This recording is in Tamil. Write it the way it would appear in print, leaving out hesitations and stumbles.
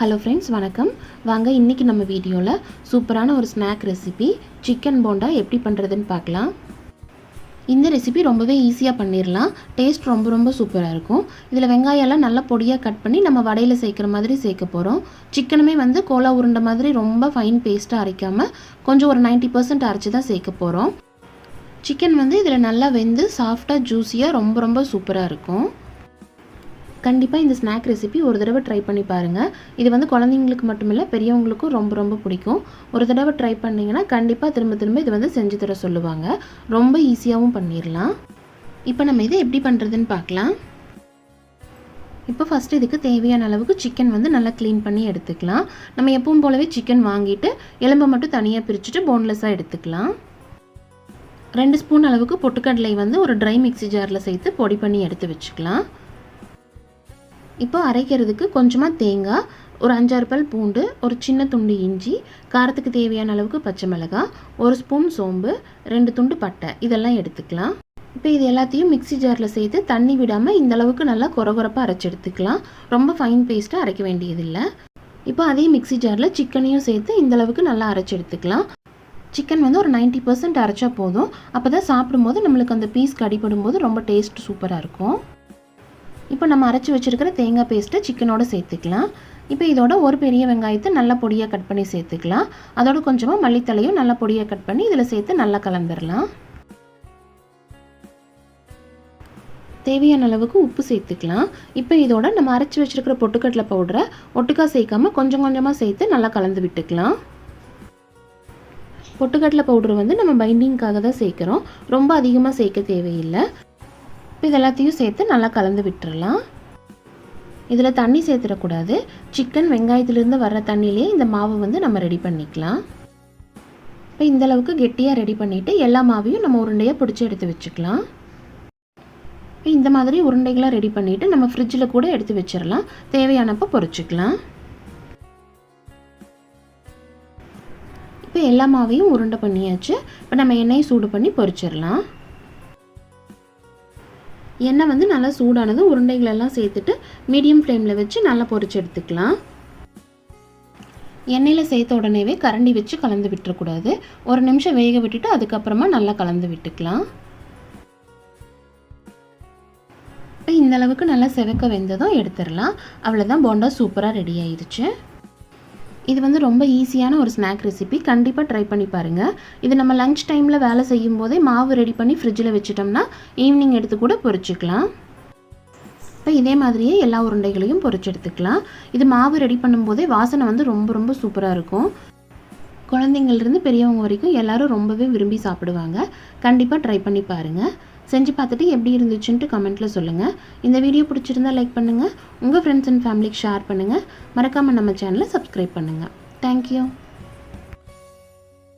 ஹலோ ஃப்ரெண்ட்ஸ், வணக்கம். வாங்க இன்றைக்கி நம்ம வீடியோவில் சூப்பரான ஒரு ஸ்நாக் ரெசிபி சிக்கன் போண்டா எப்படி பண்ணுறதுன்னு பார்க்கலாம். இந்த ரெசிபி ரொம்பவே ஈஸியாக பண்ணிடலாம். டேஸ்ட் ரொம்ப சூப்பராக இருக்கும். இதில் வெங்காயம்லாம் நல்லா பொடியாக கட் பண்ணி நம்ம வடையில் சேர்க்குற மாதிரி சேர்க்க போகிறோம். சிக்கனுமே கோலா உருண்டை மாதிரி ரொம்ப ஃபைன் பேஸ்ட்டாக அரைக்காமல் கொஞ்சம் ஒரு 90% அரைச்சி தான் சேர்க்க போகிறோம். சிக்கன் இதில் நல்லா வெந்து சாஃப்டாக ஜூஸியாக ரொம்ப சூப்பராக இருக்கும். கண்டிப்பாக இந்த ஸ்நாக் ரெசிபி ஒரு தடவை ட்ரை பண்ணி பாருங்கள். இது குழந்தைங்களுக்கு மட்டும் இல்லை, பெரியவங்களுக்கும் ரொம்ப பிடிக்கும். ஒரு தடவை ட்ரை பண்ணிங்கன்னா கண்டிப்பாக திரும்ப இது செஞ்சு தர சொல்லுவாங்க. ரொம்ப ஈஸியாகவும் பண்ணிடலாம். இப்போ நம்ம இதை எப்படி பண்ணுறதுன்னு பார்க்கலாம். இப்போ ஃபஸ்ட்டு இதுக்கு தேவையான அளவுக்கு சிக்கன் நல்லா க்ளீன் பண்ணி எடுத்துக்கலாம். நம்ம எப்பவும் போலவே சிக்கன் வாங்கிட்டு எலும்பை மட்டும் தனியாக பிரிச்சுட்டு போன்லெஸ்ஸாக எடுத்துக்கலாம். 2 ஸ்பூன் அளவுக்கு பொட்டுக்கடலை ஒரு ட்ரை மிக்ஸி ஜாரில் சேர்த்து பொடி பண்ணி எடுத்து வச்சுக்கலாம். இப்போ அரைக்கிறதுக்கு கொஞ்சமாக தேங்காய், ஒரு 5-6 பல் பூண்டு, ஒரு சின்ன துண்டு இஞ்சி, காரத்துக்கு தேவையான அளவுக்கு பச்சை மிளகாய், 1 ஸ்பூன் சோம்பு, 2 துண்டு பட்டை இதெல்லாம் எடுத்துக்கலாம். இப்போ இது எல்லாத்தையும் மிக்ஸி ஜாரில் சேர்த்து தண்ணி விடாமல் இந்த அளவுக்கு நல்லா கொரகொரப்பாக அரைச்சி எடுத்துக்கலாம். ரொம்ப ஃபைன் பேஸ்ட்டாக அரைக்க வேண்டியதில்லை. இப்போ அதே மிக்ஸி ஜாரில் சிக்கனையும் சேர்த்து இந்த அளவுக்கு நல்லா அரைச்சி எடுத்துக்கலாம். சிக்கன் ஒரு 90% அரைச்சா போதும். அப்போ தான் சாப்பிடும்போது நம்மளுக்கு அந்த பீஸ்க்கு அடிபடும் போது ரொம்ப டேஸ்ட் சூப்பராக இருக்கும். இப்போ நம்ம அரைச்சி வச்சுருக்கிற தேங்காய் பேஸ்ட்டை சிக்கனோடு சேர்த்துக்கலாம். இப்போ இதோட ஒரு பெரிய வெங்காயத்தை நல்லா பொடியாக கட் பண்ணி சேர்த்துக்கலாம். அதோட கொஞ்சமாக மல்லித்தலையும் நல்லா பொடியாக கட் பண்ணி இதில் சேர்த்து நல்லா கலந்துடலாம். தேவையான அளவுக்கு உப்பு சேர்த்துக்கலாம். இப்போ இதோட நம்ம அரைச்சி வச்சுருக்கிற பொட்டுக்கடலை பவுடரை ஒட்டுக்கா சேர்க்காமல் கொஞ்சமாக சேர்த்து நல்லா கலந்து விட்டுக்கலாம். பொட்டுக்கடலை பவுடர் நம்ம பைண்டிங்காக தான் சேர்க்குறோம். ரொம்ப அதிகமாக சேர்க்க தேவையில்லை. இப்போ இது எல்லாத்தையும் சேர்த்து நல்லா கலந்து விட்டுறலாம். இதில் தண்ணி சேர்த்துடக்கூடாது. சிக்கன் வெங்காயத்திலேருந்து வர்ற தண்ணியிலே இந்த மாவு நம்ம ரெடி பண்ணிக்கலாம். இப்போ இந்தளவுக்கு கெட்டியாக ரெடி பண்ணிவிட்டு எல்லா மாவையும் நம்ம உருண்டையாக பிடிச்சி எடுத்து வச்சுக்கலாம். இப்போ இந்த மாதிரி உருண்டைகளாக ரெடி பண்ணிவிட்டு நம்ம ஃப்ரிட்ஜில் கூட எடுத்து வச்சிடலாம். தேவையானப்போ பொரிச்சிக்கலாம். இப்போ எல்லா மாவையும் உருண்டை பண்ணியாச்சு. இப்போ நம்ம எண்ணெயை சூடு பண்ணி பொரிச்சிடலாம். எண்ணெய் நல்லா சூடானது உருண்டைகளெல்லாம் சேர்த்துட்டு மீடியம் ஃப்ளேமில் வச்சு நல்லா பொரிச்சு எடுத்துக்கலாம். எண்ணெயில் சேர்த்த உடனேவே கரண்டி வச்சு கலந்து விட்டுறக்கூடாது. ஒரு நிமிஷம் வேக விட்டுட்டு அதுக்கப்புறமா நல்லா கலந்து விட்டுக்கலாம். இப்போ இந்த அளவுக்கு நல்லா செவக்க வெந்ததும் எடுத்துடலாம். அவ்வளோதான், போண்டா சூப்பராக ரெடி ஆயிடுச்சு. இது ரொம்ப ஈஸியான ஒரு ஸ்நாக் ரெசிபி. கண்டிப்பாக ட்ரை பண்ணி பாருங்கள். இது நம்ம லஞ்ச் டைமில் வேலை செய்யும் போதே மாவு ரெடி பண்ணி ஃப்ரிட்ஜில் வச்சிட்டோம்னா ஈவினிங் எடுத்து கூட பொரிச்சிக்கலாம். இப்போ இதே மாதிரியே எல்லா உருண்டைகளையும் பொரிச்சு எடுத்துக்கலாம். இது மாவு ரெடி பண்ணும்போதே வாசனை ரொம்ப சூப்பராக இருக்கும். குழந்தைங்கள்லேருந்து பெரியவங்க வரைக்கும் எல்லோரும் ரொம்பவே விரும்பி சாப்பிடுவாங்க. கண்டிப்பாக ட்ரை பண்ணி பாருங்கள். செஞ்சு பார்த்துட்டு எப்படி இருந்துச்சுன்ட்டு கமெண்ட்டில் சொல்லுங்கள். இந்த வீடியோ பிடிச்சிருந்தால் லைக் பண்ணுங்கள். உங்கள் ஃப்ரெண்ட்ஸ் அண்ட் ஃபேமிலிக்கு ஷேர் பண்ணுங்கள். மறக்காமல் நம்ம சேனலை சப்ஸ்கிரைப் பண்ணுங்கள். தேங்க்யூ.